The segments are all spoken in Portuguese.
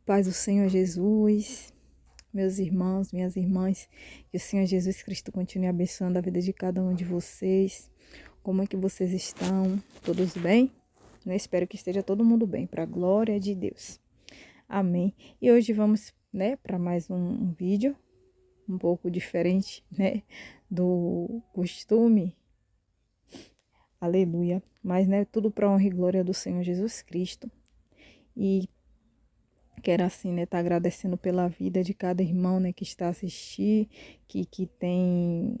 Paz do Senhor Jesus, meus irmãos, minhas irmãs, que o Senhor Jesus Cristo continue abençoando a vida de cada um de vocês. Como é que vocês estão? Todos bem? Eu espero que esteja todo mundo bem, para a glória de Deus. Amém. E hoje vamos, para mais um vídeo, um pouco diferente, do costume. Aleluia. Mas, tudo para a honra e glória do Senhor Jesus Cristo. E quero assim, estar agradecendo pela vida de cada irmão, que está a assistir, que tem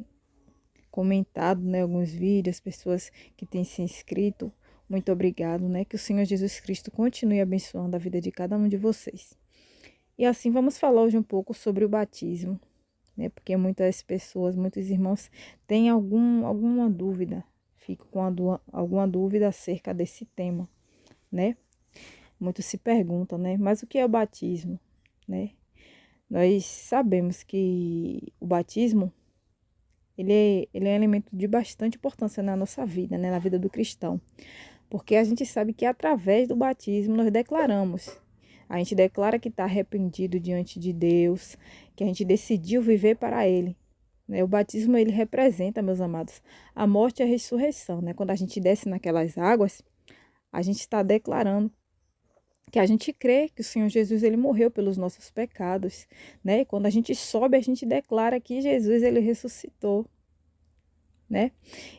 comentado, alguns vídeos, pessoas que têm se inscrito. Muito obrigado, que o Senhor Jesus Cristo continue abençoando a vida de cada um de vocês. E assim vamos falar hoje um pouco sobre o batismo, porque muitas pessoas, muitos irmãos têm alguma dúvida, ficam com alguma dúvida acerca desse tema, Muitos se perguntam, mas o que é o batismo, Nós sabemos que o batismo, ele é um elemento de bastante importância na nossa vida, na vida do cristão. Porque a gente sabe que através do batismo nós declaramos. A gente declara que está arrependido diante de Deus, que a gente decidiu viver para Ele. O batismo, ele representa, meus amados, a morte e a ressurreição. Quando a gente desce naquelas águas, a gente está declarando que a gente crê que o Senhor Jesus, ele morreu pelos nossos pecados, E quando a gente sobe, a gente declara que Jesus, ele ressuscitou,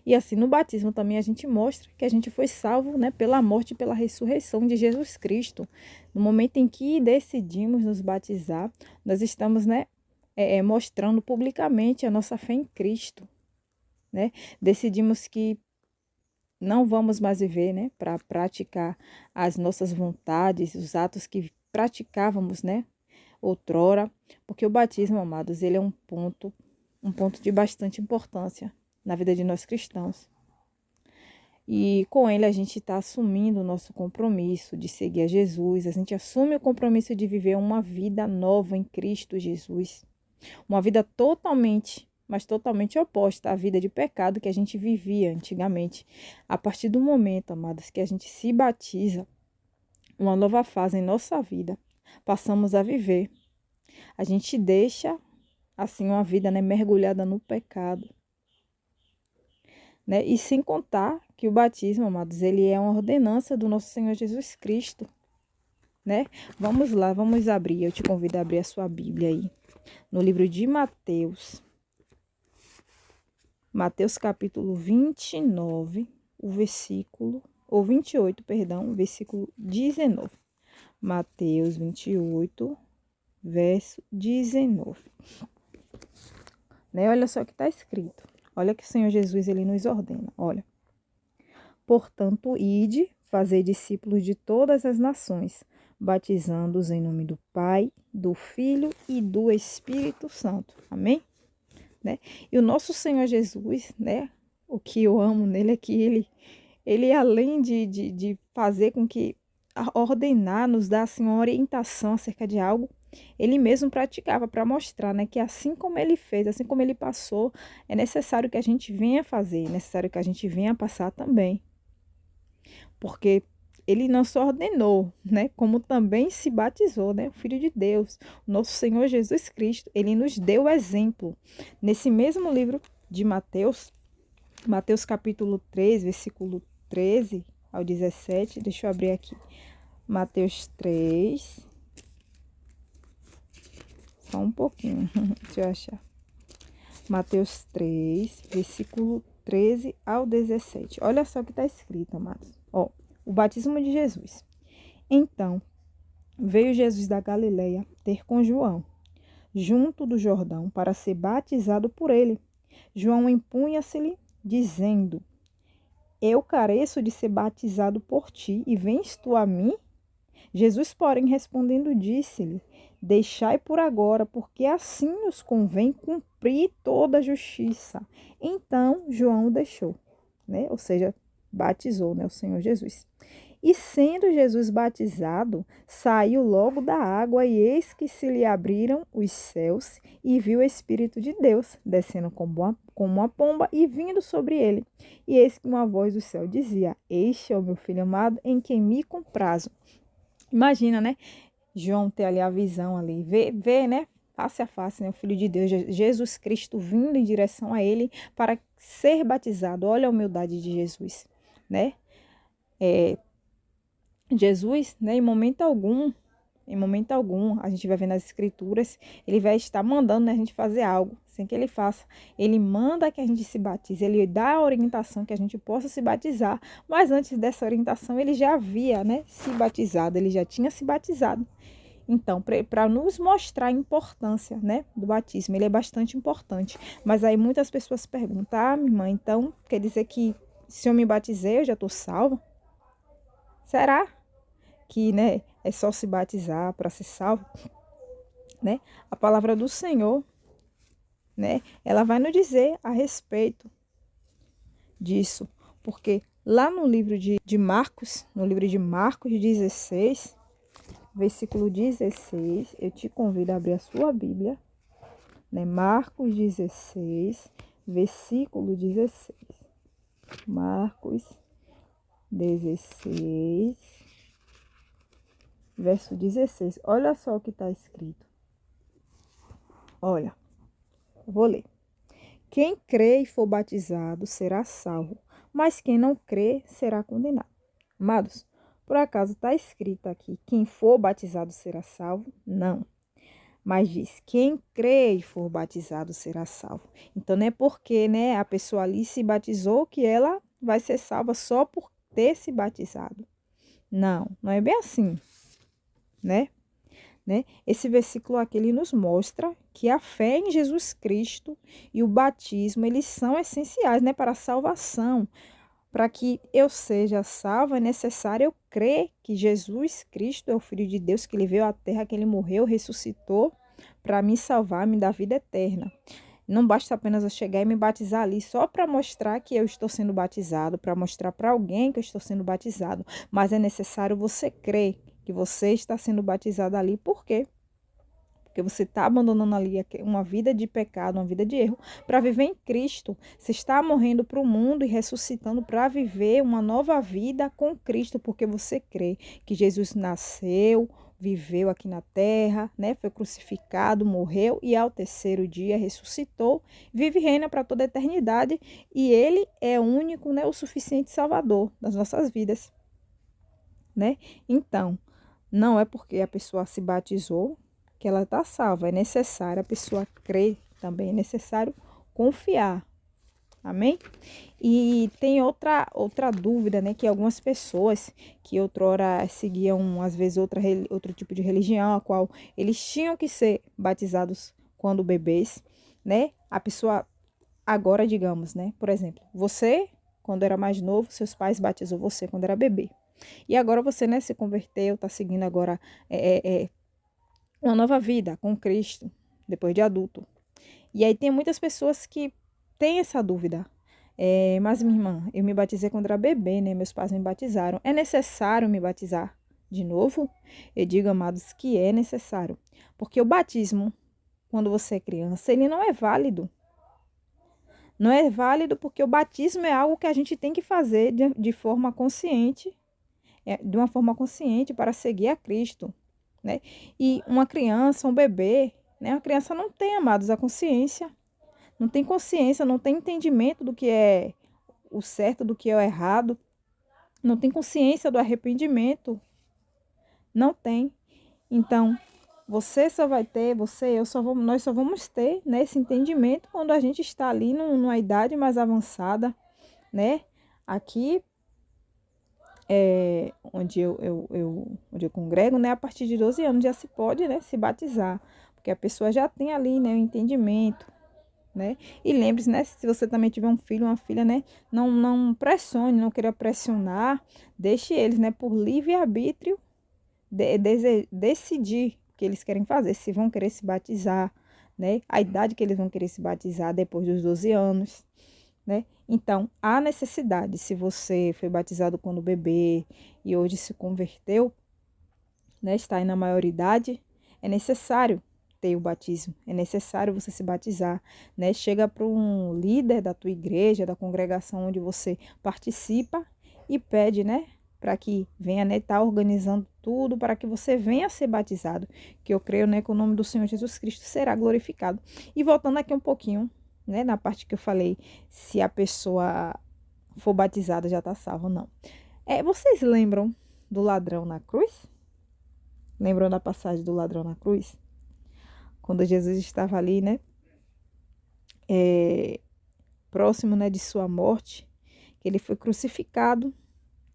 E assim, no batismo também a gente mostra que a gente foi salvo, pela morte e pela ressurreição de Jesus Cristo. No momento em que decidimos nos batizar, nós estamos, mostrando publicamente a nossa fé em Cristo, Decidimos que não vamos mais viver, para praticar as nossas vontades, os atos que praticávamos, outrora, porque o batismo, amados, ele é um ponto de bastante importância na vida de nós cristãos. E com ele a gente está assumindo o nosso compromisso de seguir a Jesus, a gente assume o compromisso de viver uma vida nova em Cristo Jesus, uma vida totalmente oposta à vida de pecado que a gente vivia antigamente. A partir do momento, amados, que a gente se batiza, uma nova fase em nossa vida, passamos a viver. A gente deixa, assim, uma vida, mergulhada no pecado. E sem contar que o batismo, amados, ele é uma ordenança do nosso Senhor Jesus Cristo. Vamos lá, vamos abrir. Eu te convido a abrir a sua Bíblia aí. No livro de Mateus capítulo 29, o versículo, ou 28, perdão, versículo 19. Mateus 28, verso 19. Olha só o que está escrito. Olha que o Senhor Jesus, ele nos ordena. Olha. Portanto, ide, fazei discípulos de todas as nações, batizando-os em nome do Pai, do Filho e do Espírito Santo. Amém? E o nosso Senhor Jesus, o que eu amo nele é que ele além de fazer com que ordenar, nos dar assim, uma orientação acerca de algo, ele mesmo praticava para mostrar, que assim como ele fez, assim como ele passou, é necessário que a gente venha fazer, é necessário que a gente venha passar também. Porque ele não só ordenou, como também se batizou, o Filho de Deus, o nosso Senhor Jesus Cristo, ele nos deu o exemplo. Nesse mesmo livro de Mateus capítulo 3, versículo 13 ao 17, deixa eu abrir aqui. Mateus 3, só um pouquinho, deixa eu achar. Mateus 3, versículo 13 ao 17. Olha só o que está escrito, amados. O batismo de Jesus. Então, veio Jesus da Galileia ter com João, junto do Jordão, para ser batizado por ele. João empunha-se-lhe, dizendo: Eu careço de ser batizado por ti, e vens tu a mim? Jesus, porém, respondendo, disse-lhe: Deixai por agora, porque assim nos convém cumprir toda a justiça. Então, João o deixou, ou seja, batizou, o Senhor Jesus. E sendo Jesus batizado, saiu logo da água, e eis que se lhe abriram os céus, e viu o Espírito de Deus, descendo como uma pomba e vindo sobre ele. E eis que uma voz do céu dizia: Este é o meu Filho amado, em quem me comprazo. Imagina, João ter ali a visão ali, ver, né? Face a face, né? O Filho de Deus, Jesus Cristo vindo em direção a ele para ser batizado. Olha a humildade de Jesus, né? Jesus, né, em momento algum, a gente vai ver nas escrituras, ele vai estar mandando, né, a gente fazer algo, sem que ele faça. Ele manda que a gente se batize, ele dá a orientação que a gente possa se batizar, mas antes dessa orientação ele já havia, né, se batizado, ele já tinha se batizado. Então, para nos mostrar a importância, né, do batismo, ele é bastante importante. Mas aí muitas pessoas perguntam, minha irmã, então quer dizer que se eu me batizei, eu já estou salva? Será que, né, é só se batizar para ser salvo, né? A palavra do Senhor, né, ela vai nos dizer a respeito disso, porque lá no livro de Marcos, no livro de Marcos 16, versículo 16, eu te convido a abrir a sua Bíblia, né? Marcos 16, versículo 16. Marcos 16, verso 16. Olha só o que está escrito. Olha, vou ler. Quem crê e for batizado será salvo, mas quem não crê será condenado. Amados, por acaso está escrito aqui, quem for batizado será salvo? Não. Mas diz, quem crê e for batizado será salvo. Então não é porque, né, a pessoa ali se batizou que ela vai ser salva só por ter se batizado. Não, não é bem assim, né? Esse versículo aqui ele nos mostra que a fé em Jesus Cristo e o batismo, eles são essenciais, né, para a salvação. Para que eu seja salvo, é necessário eu crer que Jesus Cristo é o Filho de Deus, que ele veio à terra, que ele morreu, ressuscitou para me salvar, me dar vida eterna. Não basta apenas eu chegar e me batizar ali só para mostrar que eu estou sendo batizado, para mostrar para alguém que eu estou sendo batizado, mas é necessário você crer que você está sendo batizado ali. Por quê? Porque você está abandonando ali uma vida de pecado, uma vida de erro, para viver em Cristo. Você está morrendo para o mundo e ressuscitando para viver uma nova vida com Cristo, porque você crê que Jesus nasceu, viveu aqui na terra, né? Foi crucificado, morreu e ao terceiro dia ressuscitou, vive e reina para toda a eternidade, e ele é único, né? O suficiente Salvador das nossas vidas, né? Então, não é porque a pessoa se batizou que ela está salva. É necessário a pessoa crer também, é necessário confiar. Amém? E tem outra dúvida, né? Que algumas pessoas que outrora seguiam, às vezes, outro tipo de religião, a qual eles tinham que ser batizados quando bebês, né? A pessoa, agora, digamos, né? Por exemplo, você, quando era mais novo, seus pais batizou você quando era bebê. E agora você, né, se converteu, está seguindo agora uma nova vida com Cristo, depois de adulto. E aí tem muitas pessoas que têm essa dúvida. Mas, minha irmã, eu me batizei quando era bebê, né? Meus pais me batizaram. É necessário me batizar de novo? Eu digo, amados, que é necessário. Porque o batismo, quando você é criança, ele não é válido. Não é válido porque o batismo é algo que a gente tem que fazer de forma consciente, de uma forma consciente para seguir a Cristo, né? E uma criança, um bebê, né? A criança não tem, amados, a consciência. Não tem consciência, não tem entendimento do que é o certo, do que é o errado. Não tem consciência do arrependimento. Não tem. Então, você só vai ter, nós só vamos ter, né, esse entendimento quando a gente está ali numa idade mais avançada, né? Aqui onde eu congrego, né, a partir de 12 anos já se pode, né, se batizar, porque a pessoa já tem ali, né, o entendimento, né? E lembre-se, né, se você também tiver um filho, uma filha, né, não pressione, não queira pressionar, deixe eles, né, por livre-arbítrio decidir o que eles querem fazer, se vão querer se batizar, né, a idade que eles vão querer se batizar depois dos 12 anos, né? Então, há necessidade, se você foi batizado quando bebê e hoje se converteu, né, está aí na maioridade, é necessário ter o batismo, é necessário você se batizar, né? Chega para um líder da tua igreja, da congregação onde você participa e pede, né, para que venha, né, estar organizando tudo para que você venha a ser batizado, que eu creio, né, que o nome do Senhor Jesus Cristo será glorificado. E voltando aqui um pouquinho, né, na parte que eu falei, se a pessoa for batizada já está salva ou não. Vocês lembram do ladrão na cruz? Lembram da passagem do ladrão na cruz? Quando Jesus estava ali, né, próximo, né, de sua morte, que ele foi crucificado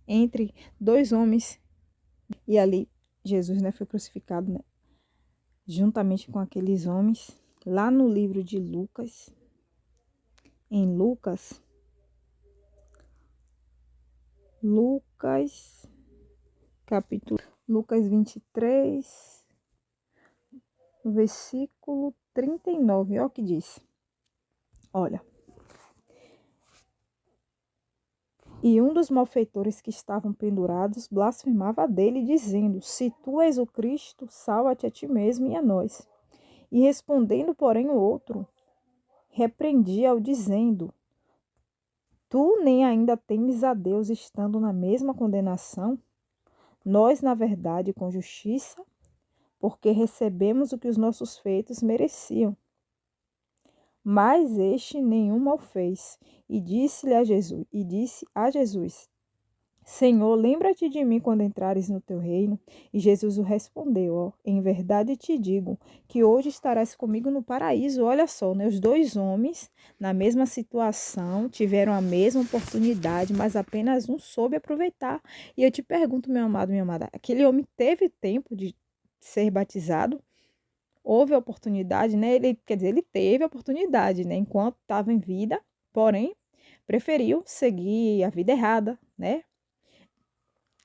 entre dois homens. E ali Jesus, né, foi crucificado, né, juntamente com aqueles homens. Lá no livro de Lucas, em Lucas, capítulo Lucas 23, versículo 39, olha o que diz. Olha. E um dos malfeitores que estavam pendurados blasfemava dele, dizendo: Se tu és o Cristo, salva-te a ti mesmo e a nós. E respondendo, porém, o outro, repreendia-o, dizendo: Tu nem ainda temes a Deus, estando na mesma condenação? Nós, na verdade, com justiça, porque recebemos o que os nossos feitos mereciam. Mas este nenhum mal fez, e disse a Jesus: Senhor, lembra-te de mim quando entrares no teu reino. E Jesus o respondeu: em verdade te digo que hoje estarás comigo no paraíso. Olha só, né? Os dois homens, na mesma situação, tiveram a mesma oportunidade, mas apenas um soube aproveitar. E eu te pergunto, meu amado, minha amada, aquele homem teve tempo de ser batizado? Houve a oportunidade, né? Ele teve a oportunidade, né? Enquanto estava em vida, porém, preferiu seguir a vida errada, né?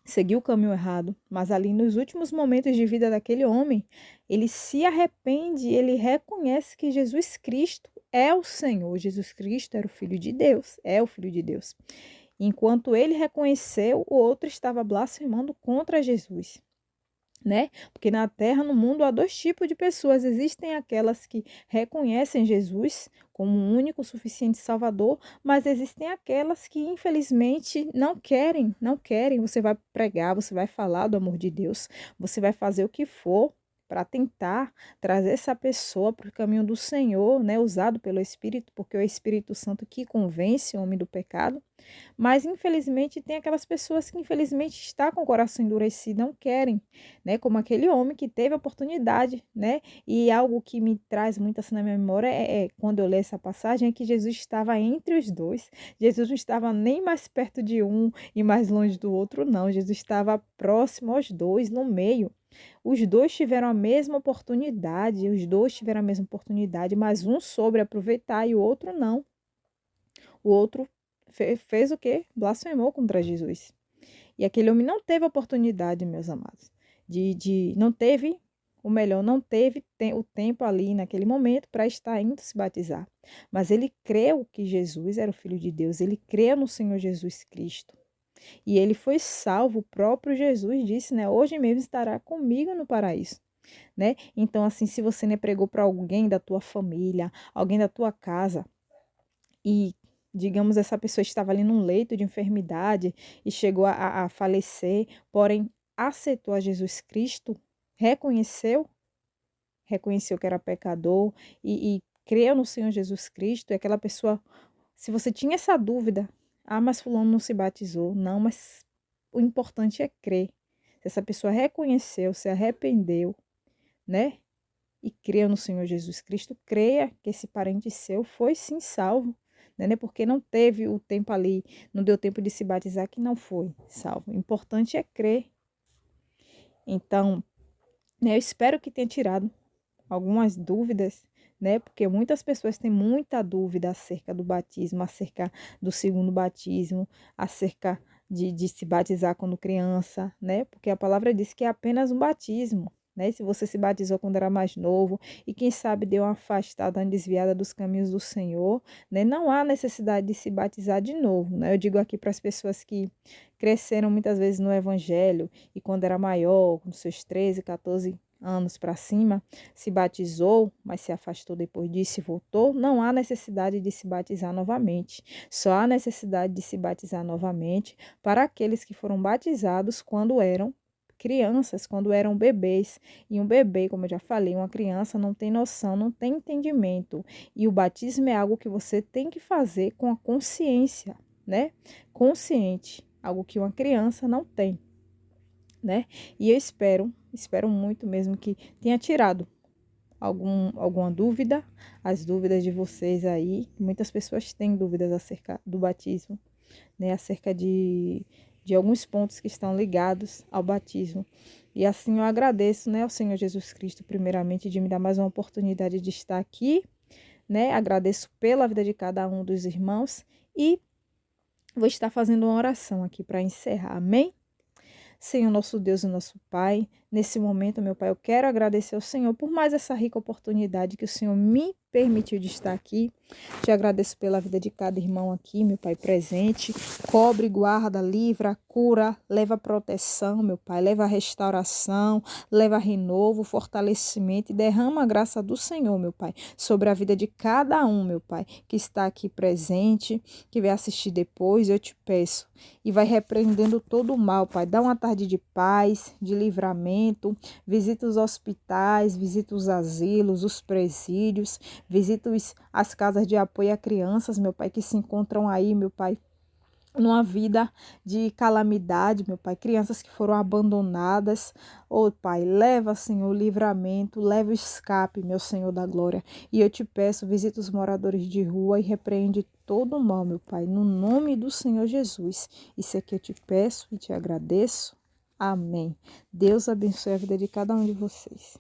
Seguiu o caminho errado, mas ali nos últimos momentos de vida daquele homem, ele se arrepende, ele reconhece que Jesus Cristo é o Senhor, Jesus Cristo era o Filho de Deus, é o Filho de Deus. Enquanto ele reconheceu, o outro estava blasfemando contra Jesus, né? Porque na terra, no mundo, há dois tipos de pessoas. Existem aquelas que reconhecem Jesus como o único, suficiente Salvador, mas existem aquelas que, infelizmente, não querem. Você vai pregar, você vai falar do amor de Deus, você vai fazer o que for para tentar trazer essa pessoa para o caminho do Senhor, né? Usado pelo Espírito, porque é o Espírito Santo que convence o homem do pecado. Mas, infelizmente, tem aquelas pessoas que, infelizmente, estão com o coração endurecido, não querem, né? Como aquele homem que teve a oportunidade, né? E algo que me traz muito assim na minha memória quando eu leio essa passagem, é que Jesus estava entre os dois. Jesus não estava nem mais perto de um e mais longe do outro, não. Jesus estava próximo aos dois, no meio. Os dois tiveram a mesma oportunidade, mas um soube aproveitar e o outro não. O outro fez o quê? Blasfemou contra Jesus. E aquele homem não teve oportunidade, meus amados, não teve, o melhor, não teve o tempo ali naquele momento para estar indo se batizar. Mas ele creu que Jesus era o Filho de Deus, ele creu no Senhor Jesus Cristo. E ele foi salvo, o próprio Jesus disse, né? Hoje mesmo estará comigo no paraíso. Né? Então, assim, se você, né, pregou para alguém da tua família, alguém da tua casa, e digamos essa pessoa estava ali num leito de enfermidade e chegou a falecer, porém aceitou a Jesus Cristo, reconheceu que era pecador e creu no Senhor Jesus Cristo, e aquela pessoa, se você tinha essa dúvida, mas fulano não se batizou, não, mas o importante é crer. Se essa pessoa reconheceu, se arrependeu, né? E creu no Senhor Jesus Cristo, creia que esse parente seu foi sim salvo, né? Porque não teve o tempo ali, não deu tempo de se batizar, que não foi salvo. O importante é crer. Então, né, eu espero que tenha tirado algumas dúvidas, né? Porque muitas pessoas têm muita dúvida acerca do batismo, acerca do segundo batismo, acerca de se batizar quando criança, né? Porque a palavra diz que é apenas um batismo, né? Se você se batizou quando era mais novo e quem sabe deu uma afastada, uma desviada dos caminhos do Senhor, né? Não há necessidade de se batizar de novo, né? Eu digo aqui para as pessoas que cresceram muitas vezes no evangelho e quando era maior, com seus 13, 14 anos para cima, se batizou, mas se afastou depois disso e voltou, não há necessidade de se batizar novamente. Só há necessidade de se batizar novamente para aqueles que foram batizados quando eram crianças, quando eram bebês. E um bebê, como eu já falei, uma criança não tem noção, não tem entendimento. E o batismo é algo que você tem que fazer com a consciência, né? Consciente, algo que uma criança não tem, né? E eu espero muito mesmo que tenha tirado alguma dúvida, as dúvidas de vocês aí. Muitas pessoas têm dúvidas acerca do batismo, né? Acerca de alguns pontos que estão ligados ao batismo. E assim eu agradeço, né, ao Senhor Jesus Cristo, primeiramente, de me dar mais uma oportunidade de estar aqui, né? Agradeço pela vida de cada um dos irmãos e vou estar fazendo uma oração aqui para encerrar. Amém? Senhor, nosso Deus e nosso Pai, nesse momento, meu Pai, eu quero agradecer ao Senhor por mais essa rica oportunidade que o Senhor me permitiu de estar aqui. Te agradeço pela vida de cada irmão aqui, meu Pai, presente. Cobre, guarda, livra, cura, leva proteção, meu Pai, leva restauração, leva renovo, fortalecimento e derrama a graça do Senhor, meu Pai, sobre a vida de cada um, meu Pai, que está aqui presente, que vai assistir depois, eu te peço. E vai repreendendo todo o mal, Pai. Dá uma tarde de paz, de livramento. Visita os hospitais, visita os asilos, os presídios. Visita as casas de apoio a crianças, meu Pai, que se encontram aí, meu Pai, numa vida de calamidade, meu Pai, crianças que foram abandonadas. Ô Pai, leva, Senhor, o livramento, leva o escape, meu Senhor da glória. E eu te peço, visita os moradores de rua e repreende todo o mal, meu Pai, no nome do Senhor Jesus. Isso aqui eu te peço e te agradeço. Amém. Deus abençoe a vida de cada um de vocês.